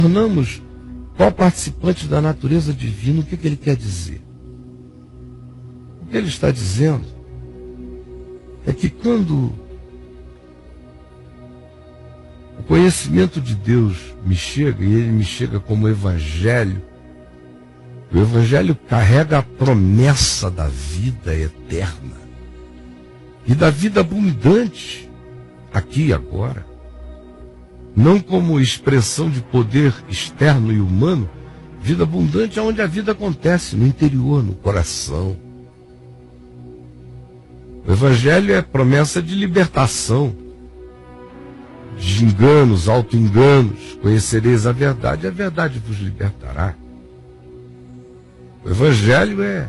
Tornamos co-participantes da natureza divina. O que ele quer dizer? O que ele está dizendo é que quando o conhecimento de Deus me chega, e ele me chega como Evangelho, o Evangelho carrega a promessa da vida eterna e da vida abundante aqui e agora, não como expressão de poder externo e humano. Vida abundante é onde a vida acontece, no interior, no coração. O Evangelho é promessa de libertação de enganos, auto-enganos. Conhecereis a verdade vos libertará. O Evangelho é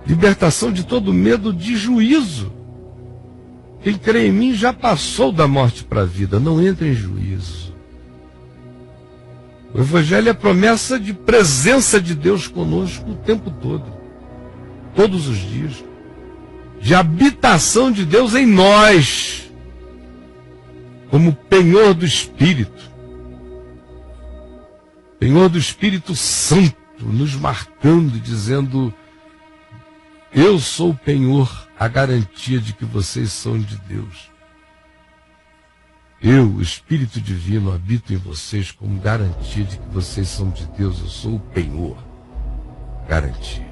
libertação de todo medo de juízo. Quem crê em mim já passou da morte para a vida, não entra em juízo. O Evangelho é promessa de presença de Deus conosco o tempo todo, todos os dias, de habitação de Deus em nós, como penhor do Espírito, penhor do Espírito Santo, nos marcando, dizendo: eu sou o penhor, a garantia de que vocês são de Deus. Eu, o Espírito Divino, habito em vocês como garantia de que vocês são de Deus. Eu sou o penhor, garantia.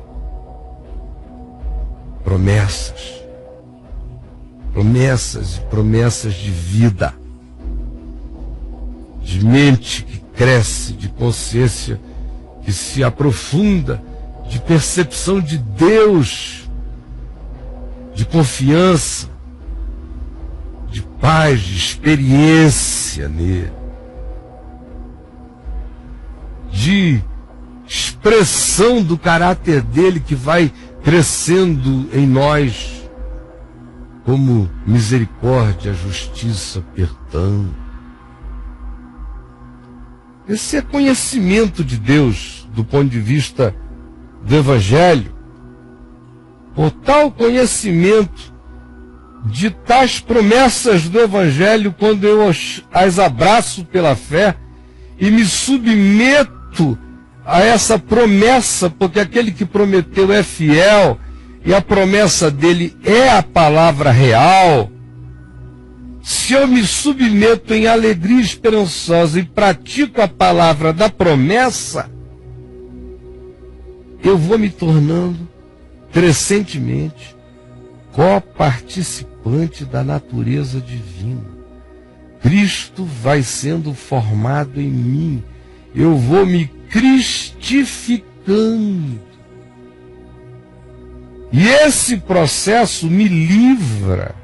Promessas. Promessas e promessas de vida, de mente que cresce, de consciência que se aprofunda, de percepção de Deus, de confiança, de paz, de experiência nele, de expressão do caráter dele que vai crescendo em nós, como misericórdia, justiça, perdão. Esse é conhecimento de Deus do ponto de vista do Evangelho. Por tal conhecimento de tais promessas do Evangelho, quando eu as abraço pela fé e me submeto a essa promessa, porque aquele que prometeu é fiel e a promessa dele é a palavra real. Se eu me submeto em alegria esperançosa e pratico a palavra da promessa, eu vou me tornando crescentemente co-participante da natureza divina. Cristo vai sendo formado em mim. Eu vou me cristificando. E esse processo me livra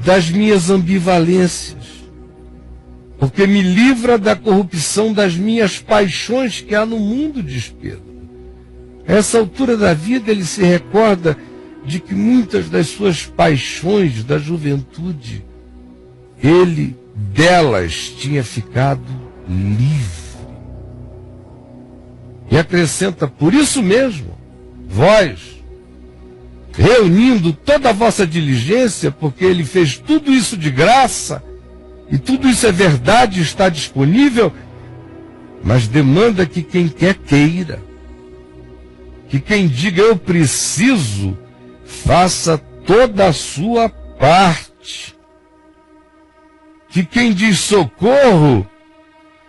das minhas ambivalências, porque me livra da corrupção das minhas paixões que há no mundo de Pedro. A essa altura da vida ele se recorda de que muitas das suas paixões da juventude, ele delas tinha ficado livre. E acrescenta: por isso mesmo, vós, reunindo toda a vossa diligência, porque ele fez tudo isso de graça, e tudo isso é verdade, está disponível, mas demanda que quem quer queira, que quem diga eu preciso, faça toda a sua parte, que quem diz socorro,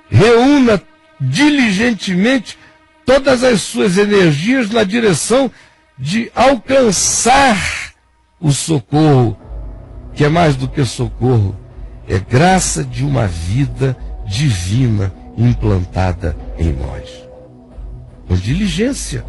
reúna diligentemente todas as suas energias na direção de alcançar o socorro, que é mais do que socorro, é graça de uma vida divina implantada em nós. Com diligência.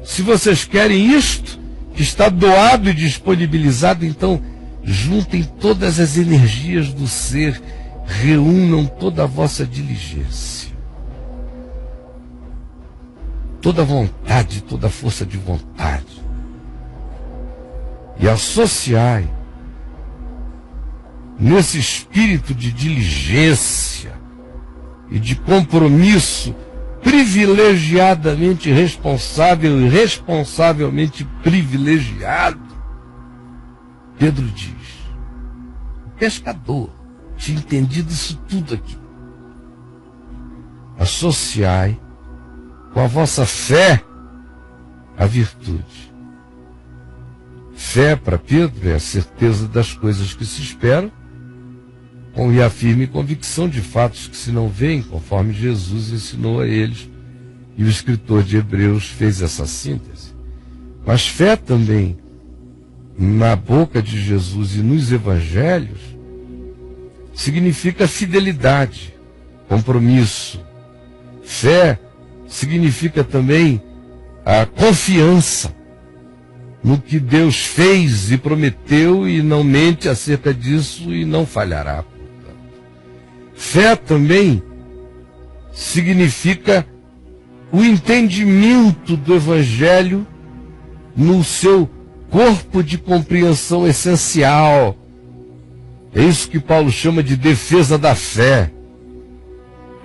Se vocês querem isto, que está doado e disponibilizado, então juntem todas as energias do ser, reúnam toda a vossa diligência, toda a vontade, toda a força de vontade, e associai nesse espírito de diligência e de compromisso privilegiadamente responsável e responsavelmente privilegiado. Pedro diz: o pescador tinha entendido isso tudo aqui. associai com a vossa fé a virtude. Fé, para Pedro, é a certeza das coisas que se esperam, com a firme convicção de fatos que se não veem, conforme Jesus ensinou a eles, e o escritor de Hebreus fez essa síntese. Mas fé também, na boca de Jesus e nos evangelhos, significa fidelidade, compromisso. Fé significa também a confiança no que Deus fez e prometeu e não mente acerca disso e não falhará. Fé também significa o entendimento do Evangelho no seu corpo de compreensão essencial. É isso que Paulo chama de defesa da fé.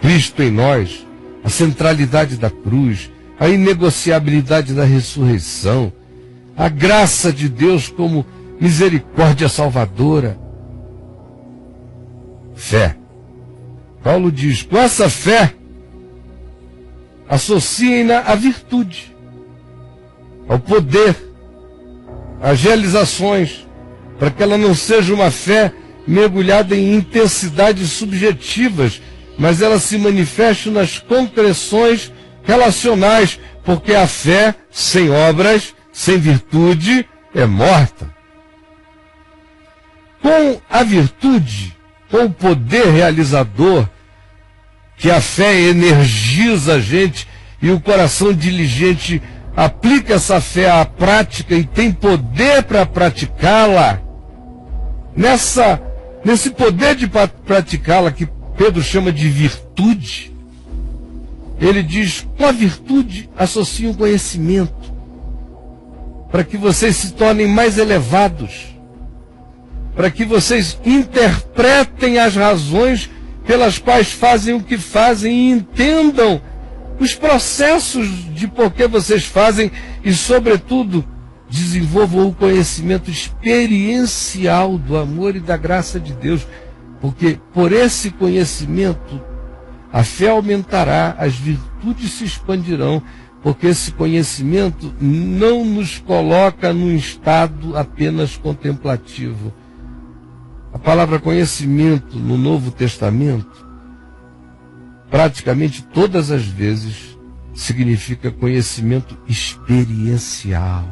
Cristo em nós, a centralidade da cruz, a inegociabilidade da ressurreição, a graça de Deus como misericórdia salvadora. Fé. Paulo diz, com essa fé, associem-na à virtude, ao poder, às realizações, para que ela não seja uma fé mergulhada em intensidades subjetivas, mas ela se manifeste nas concreções relacionais, porque a fé sem obras, sem virtude, é morta. Com a virtude, com o poder realizador, que a fé energiza a gente e o coração diligente aplica essa fé à prática e tem poder para praticá-la, nesse poder de praticá-la que Pedro chama de virtude, ele diz, com a virtude associa o conhecimento, para que vocês se tornem mais elevados, para que vocês interpretem as razões pelas quais fazem o que fazem e entendam os processos de por que vocês fazem e, sobretudo, desenvolvam o conhecimento experiencial do amor e da graça de Deus, porque por esse conhecimento a fé aumentará, as virtudes se expandirão, porque esse conhecimento não nos coloca num estado apenas contemplativo. A palavra conhecimento no Novo Testamento, praticamente todas as vezes, significa conhecimento experiencial,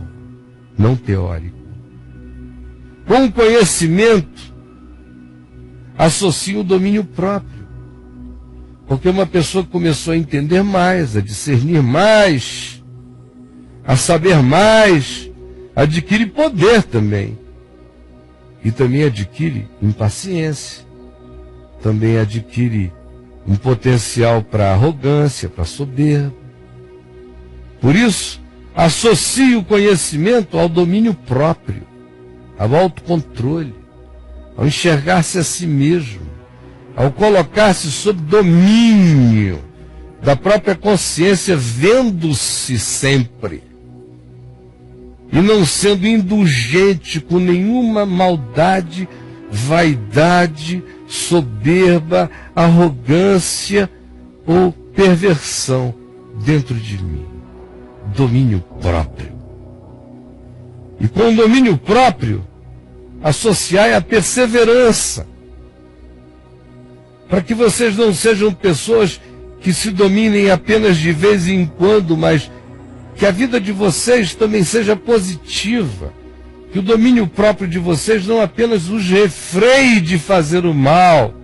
não teórico. Com o conhecimento, associa o domínio próprio. Porque uma pessoa que começou a entender mais, a discernir mais, a saber mais, adquire poder também. E também adquire impaciência, também adquire um potencial para arrogância, para soberba. Por isso, associe o conhecimento ao domínio próprio, ao autocontrole, ao enxergar-se a si mesmo, ao colocar-se sob domínio da própria consciência, vendo-se sempre. E não sendo indulgente com nenhuma maldade, vaidade, soberba, arrogância ou perversão dentro de mim. Domínio próprio. E com o domínio próprio, associai a perseverança. Para que vocês não sejam pessoas que se dominem apenas de vez em quando, mas que a vida de vocês também seja positiva, que o domínio próprio de vocês não apenas os refreie de fazer o mal,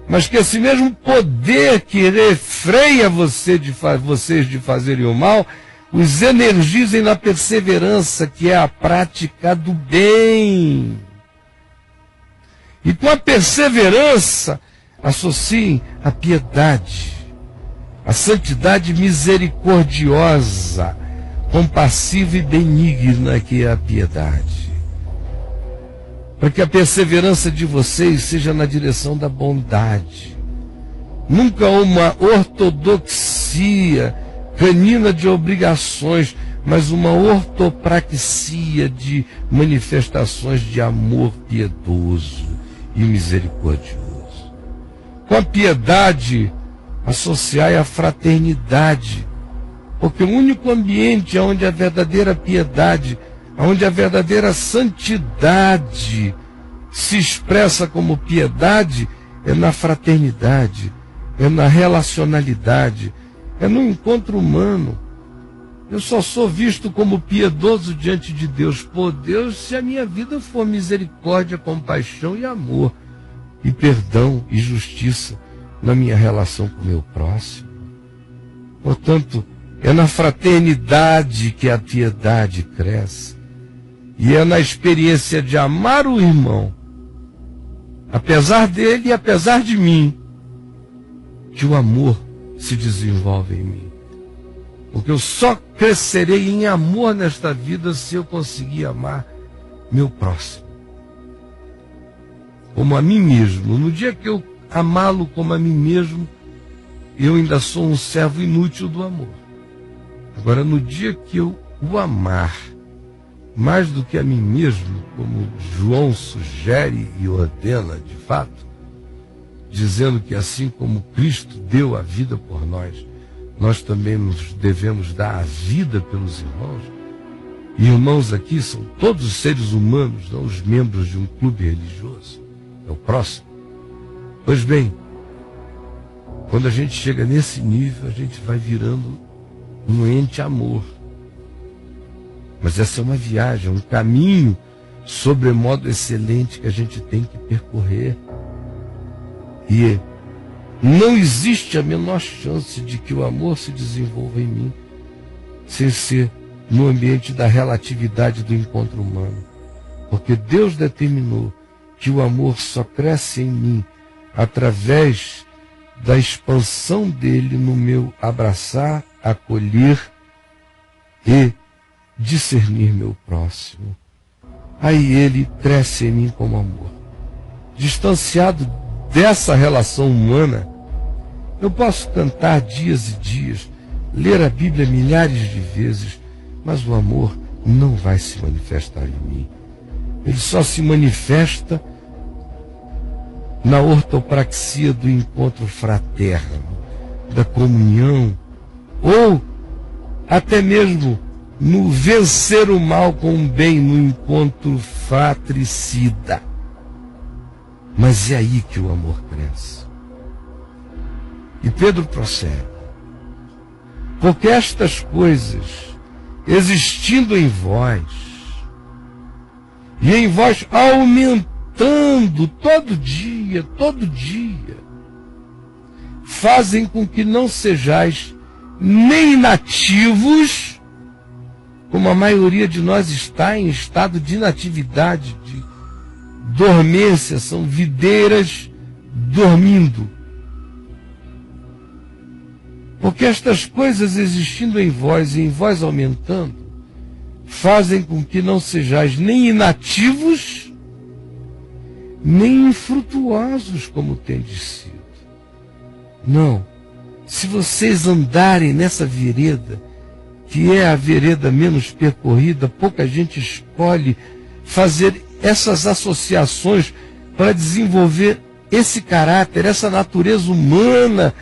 mas que esse mesmo poder que refreia vocês de fazerem o mal, os energizem na perseverança, que é a prática do bem. E com a perseverança, associem a piedade, a santidade misericordiosa, compassiva e benigna, que é a piedade. Para que a perseverança de vocês seja na direção da bondade. Nunca uma ortodoxia canina de obrigações, mas uma ortopraxia de manifestações de amor piedoso e misericordioso. Com a piedade, associai a fraternidade, porque o único ambiente onde a verdadeira piedade, onde a verdadeira santidade se expressa como piedade, é na fraternidade, é na relacionalidade, é no encontro humano. Eu só sou visto como piedoso diante de Deus, por Deus, se a minha vida for misericórdia, compaixão e amor, e perdão e justiça na minha relação com o meu próximo. Portanto, é na fraternidade que a piedade cresce, e é na experiência de amar o irmão, apesar dele e apesar de mim, que o amor se desenvolve em mim. Porque eu só crescerei em amor nesta vida se eu conseguir amar meu próximo como a mim mesmo. No dia que eu amá-lo como a mim mesmo, eu ainda sou um servo inútil do amor. Agora, no dia que eu o amar mais do que a mim mesmo, como João sugere e ordena de fato, dizendo que assim como Cristo deu a vida por nós, nós também nos devemos dar a vida pelos irmãos. E irmãos aqui são todos os seres humanos, não os membros de um clube religioso. É o próximo. Pois bem, quando a gente chega nesse nível, a gente vai virando um ente amor. Mas essa é uma viagem, um caminho sobremodo excelente que a gente tem que percorrer. E não existe a menor chance de que o amor se desenvolva em mim sem ser no ambiente da relatividade do encontro humano. Porque Deus determinou que o amor só cresce em mim através da expansão dele no meu abraçar, acolher e discernir meu próximo. Aí ele cresce em mim como amor. Distanciado dessa relação humana, eu posso cantar dias e dias, ler a Bíblia milhares de vezes, mas o amor não vai se manifestar em mim. Ele só se manifesta na ortopraxia do encontro fraterno, da comunhão, ou até mesmo no vencer o mal com o bem, no encontro fratricida. Mas é aí que o amor cresce. E Pedro prossegue. Porque estas coisas, existindo em vós, e em vós aumentando todo dia, fazem com que não sejais nem inativos, como a maioria de nós está em estado de inatividade, de dormência, são videiras dormindo. Porque estas coisas existindo em vós e em vós aumentando, fazem com que não sejais nem inativos, nem infrutuosos como tendes sido. Não. Se vocês andarem nessa vereda, que é a vereda menos percorrida, pouca gente escolhe fazer essas associações para desenvolver esse caráter, essa natureza humana,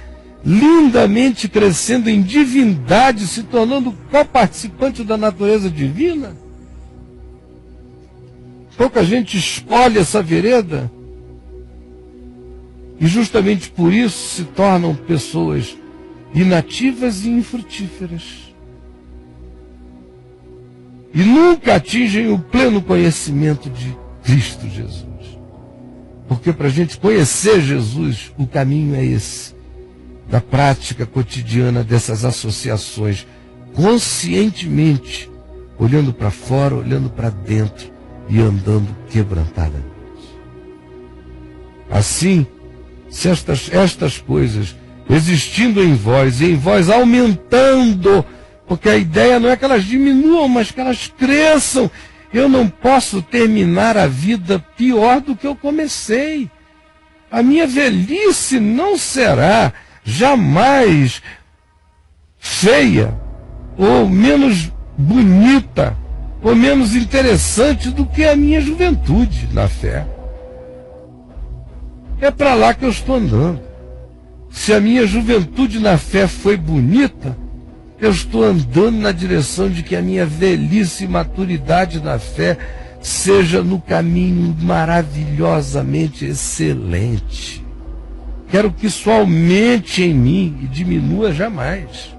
lindamente crescendo em divindade, se tornando co-participante da natureza divina. Pouca gente escolhe essa vereda e justamente por isso se tornam pessoas inativas e infrutíferas. E nunca atingem o pleno conhecimento de Cristo Jesus. Porque para a gente conhecer Jesus, o caminho é esse, da prática cotidiana dessas associações, conscientemente, olhando para fora, olhando para dentro e andando quebrantadamente. Assim, se estas coisas existindo em vós, e em vós aumentando, porque a ideia não é que elas diminuam, mas que elas cresçam. Eu não posso terminar a vida pior do que eu comecei. A minha velhice não será jamais feia, ou menos bonita, ou menos interessante do que a minha juventude na fé. É para lá que eu estou andando. se a minha juventude na fé foi bonita, eu estou andando na direção de que a minha velhice e maturidade na fé seja no caminho maravilhosamente excelente. Quero que isso aumente em mim e diminua jamais.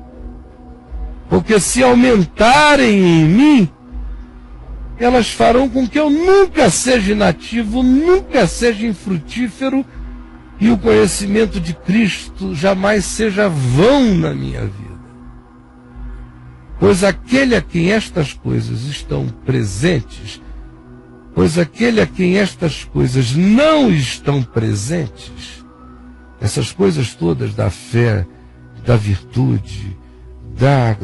Porque se aumentarem em mim, elas farão com que eu nunca seja inativo, nunca seja infrutífero, e o conhecimento de Cristo jamais seja vão na minha vida. Pois aquele a quem estas coisas estão presentes, pois aquele a quem estas coisas não estão presentes, essas coisas todas da fé, da virtude,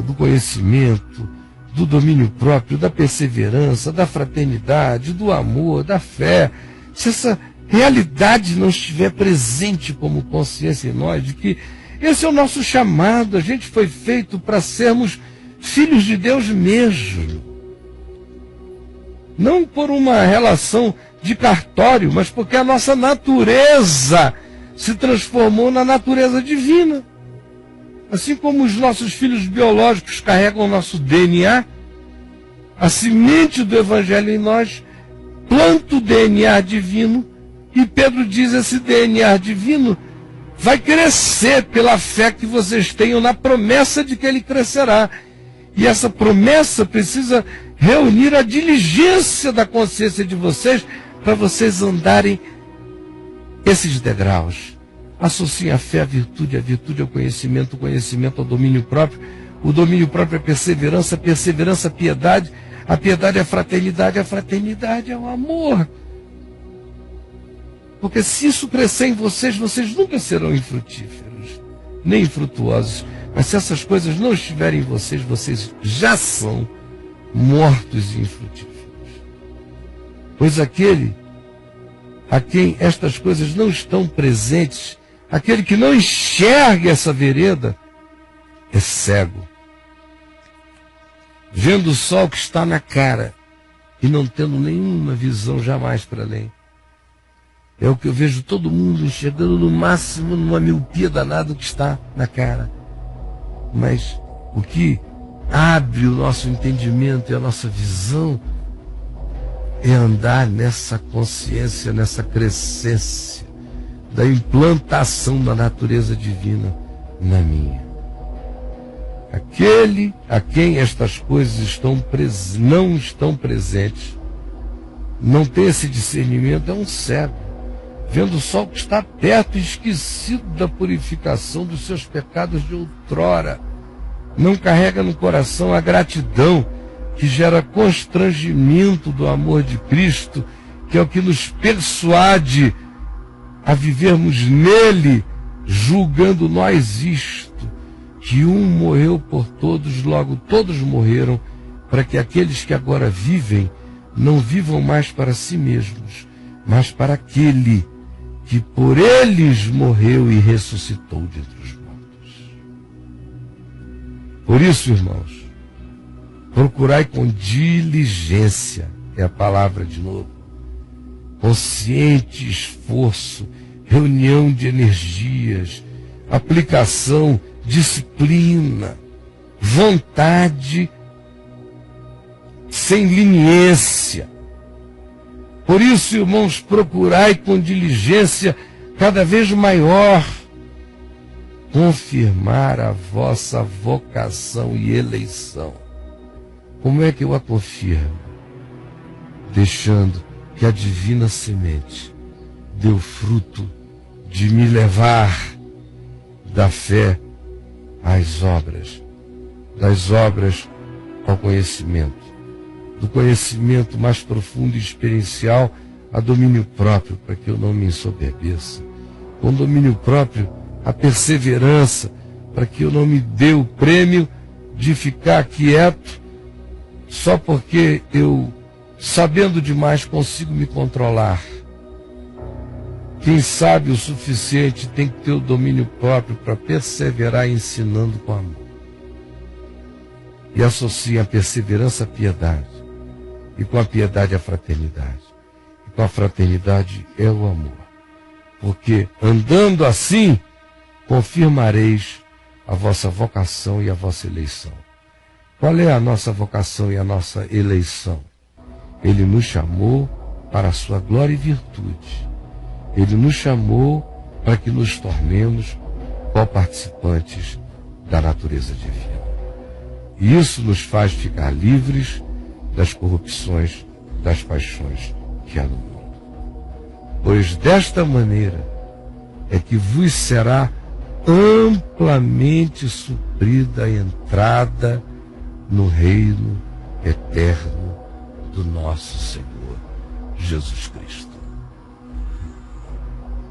do conhecimento, do domínio próprio, da perseverança, da fraternidade, do amor, da fé, se essa realidade não estiver presente como consciência em nós, de que esse é o nosso chamado, a gente foi feito para sermos filhos de Deus mesmo. Não por uma relação de cartório, mas porque a nossa natureza se transformou na natureza divina. Assim como os nossos filhos biológicos carregam o nosso DNA, a semente do Evangelho em nós planta o DNA divino, e Pedro diz: esse DNA divino vai crescer pela fé que vocês tenham na promessa de que ele crescerá. E essa promessa precisa reunir a diligência da consciência de vocês para vocês andarem esses degraus. Associem a fé à virtude, a virtude ao conhecimento, o conhecimento ao domínio próprio, o domínio próprio à perseverança, a perseverança à piedade, a piedade à fraternidade, a fraternidade ao amor. Porque se isso crescer em vocês, vocês nunca serão infrutíferos, nem infrutuosos. Mas se essas coisas não estiverem em vocês, vocês já são mortos e infrutíferos. Pois aquele a quem estas coisas não estão presentes, aquele que não enxerga essa vereda, é cego, vendo o sol que está na cara e não tendo nenhuma visão jamais para além. É o que eu vejo todo mundo enxergando no máximo numa miopia danada que está na cara. Mas o que abre o nosso entendimento e a nossa visão é andar nessa consciência, nessa crescência da implantação da natureza divina na minha. Aquele a quem estas coisas não estão presentes, não tem esse discernimento, é um cego, vendo o sol que está perto e esquecido da purificação dos seus pecados de outrora. Não carrega no coração a gratidão que gera constrangimento do amor de Cristo, que é o que nos persuade a vivermos nele, julgando nós isto, que um morreu por todos, logo todos morreram, para que aqueles que agora vivem não vivam mais para si mesmos, mas para aquele que por eles morreu e ressuscitou dentre os mortos. Por isso, irmãos, procurai com diligência, é a palavra de novo, consciente esforço, reunião de energias, aplicação, disciplina, vontade sem leniência. Por isso, irmãos, procurai com diligência cada vez maior confirmar a vossa vocação e eleição. Como é que eu a confirmo? Deixando que a divina semente dê o fruto de me levar da fé às obras, das obras ao conhecimento, do conhecimento mais profundo e experiencial a domínio próprio, para que eu não me ensoberbeça. Com domínio próprio, a perseverança, para que eu não me dê o prêmio de ficar quieto só porque eu, sabendo demais, consigo me controlar. Quem sabe o suficiente tem que ter o domínio próprio para perseverar ensinando com amor. E associa a perseverança à piedade, e com a piedade à fraternidade, e com a fraternidade é o amor. Porque andando assim, confirmareis a vossa vocação e a vossa eleição. Qual é a nossa vocação e a nossa eleição? Ele nos chamou para a sua glória e virtude. Ele nos chamou para que nos tornemos coparticipantes da natureza divina. E isso nos faz ficar livres das corrupções, das paixões que há no mundo. Pois desta maneira é que vos será amplamente suprida a entrada no reino eterno do nosso Senhor Jesus Cristo.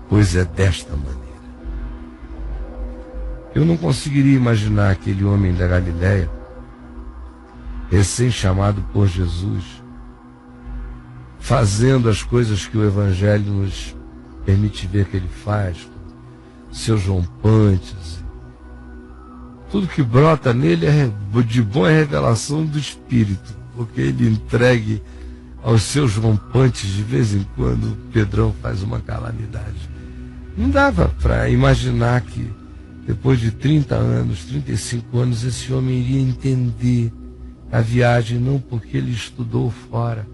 Pois é desta maneira. Eu não conseguiria imaginar aquele homem da Galileia, recém-chamado por Jesus, fazendo as coisas que o Evangelho nos permite ver que ele faz, seus rompantes. Tudo que brota nele de bom é revelação do Espírito, porque ele entregue aos seus rompantes, de vez em quando, Pedrão faz uma calamidade. Não dava para imaginar que, depois de 30 anos, 35 anos, esse homem iria entender a viagem, não porque ele estudou fora,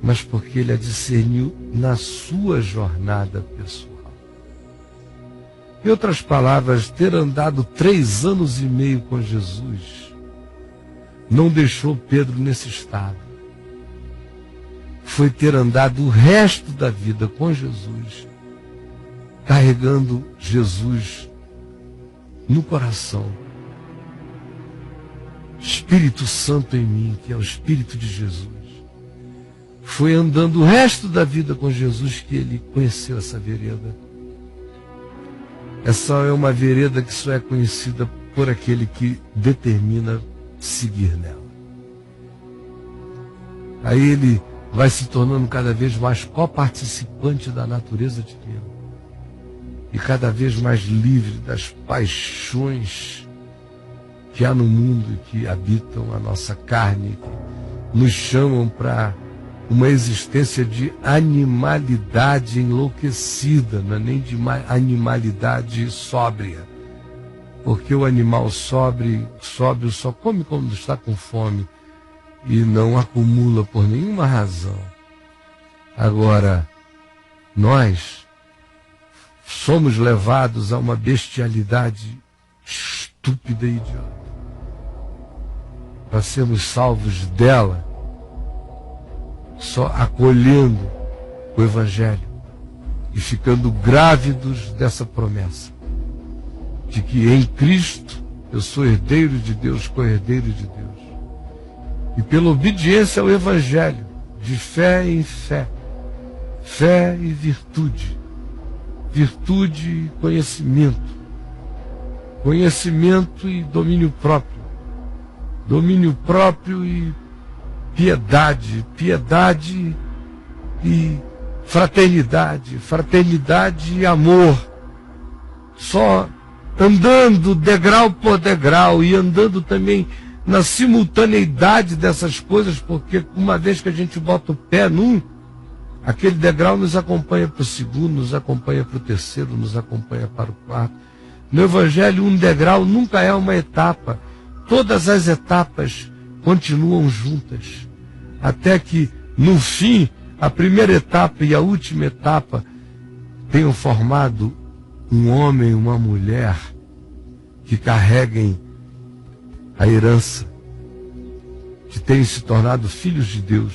mas porque ele a discerniu na sua jornada pessoal. Em outras palavras, ter andado 3 anos e meio com Jesus não deixou Pedro nesse estado. Foi ter andado o resto da vida com Jesus, carregando Jesus no coração. Espírito Santo em mim, que é o Espírito de Jesus. Foi andando o resto da vida com Jesus que ele conheceu essa vereda. Essa é uma vereda que só é conhecida por aquele que determina seguir nela. Aí ele vai se tornando cada vez mais coparticipante da natureza divina. E cada vez mais livre das paixões que há no mundo e que habitam a nossa carne, que nos chamam para uma existência de animalidade enlouquecida, não é nem de animalidade sóbria. Porque o animal sóbrio só come quando está com fome e não acumula por nenhuma razão. Agora, nós somos levados a uma bestialidade estúpida e idiota. Para sermos salvos dela, só acolhendo o Evangelho e ficando grávidos dessa promessa de que em Cristo eu sou herdeiro de Deus, co-herdeiro de Deus. E pela obediência ao Evangelho, de fé em fé, fé e virtude, virtude e conhecimento, conhecimento e domínio próprio e piedade, piedade e fraternidade, fraternidade e amor. Só andando degrau por degrau e andando também na simultaneidade dessas coisas, porque uma vez que a gente bota o pé num, aquele degrau nos acompanha para o segundo, nos acompanha para o terceiro, nos acompanha para o quarto. No Evangelho, um degrau nunca é uma etapa. Todas as etapas continuam juntas, até que, no fim, a primeira etapa e a última etapa tenham formado um homem e uma mulher que carreguem a herança, que tenham se tornado filhos de Deus,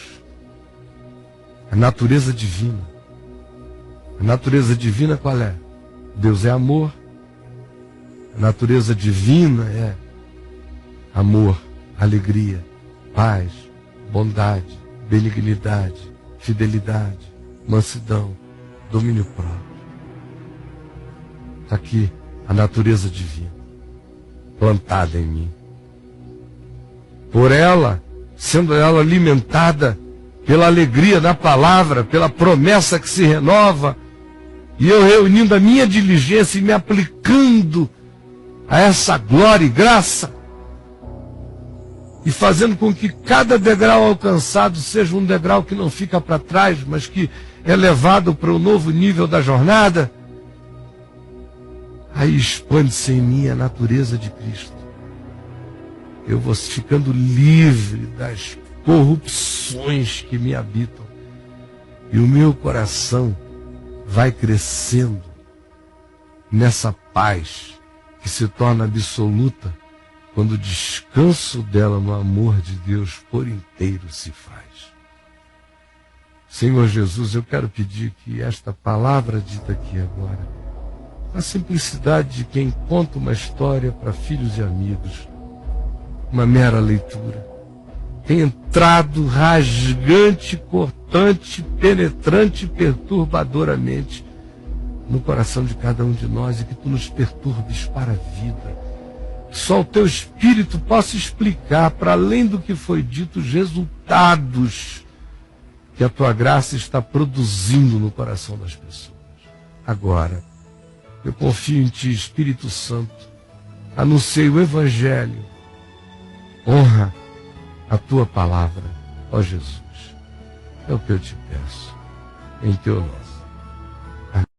a natureza divina. A natureza divina qual é? Deus é amor. A natureza divina é amor, alegria, paz, bondade, benignidade, fidelidade, mansidão, domínio próprio. Está aqui a natureza divina, plantada em mim. Por ela, sendo ela alimentada pela alegria da palavra, pela promessa que se renova, e eu reunindo a minha diligência e me aplicando a essa glória e graça, e fazendo com que cada degrau alcançado seja um degrau que não fica para trás, mas que é levado para o novo nível da jornada, aí expande-se em mim a natureza de Cristo. Eu vou ficando livre das corrupções que me habitam. E o meu coração vai crescendo nessa paz que se torna absoluta quando o descanso dela no amor de Deus por inteiro se faz. Senhor Jesus, eu quero pedir que esta palavra dita aqui agora, a simplicidade de quem conta uma história para filhos e amigos, uma mera leitura, tem entrado rasgante, cortante, penetrante e perturbadoramente no coração de cada um de nós, e que tu nos perturbes para a vida. Só o teu Espírito possa explicar, para além do que foi dito, os resultados que a tua graça está produzindo no coração das pessoas. Agora, eu confio em ti, Espírito Santo, anunciei o Evangelho, honra a tua palavra, ó Jesus. É o que eu te peço, em teu nome.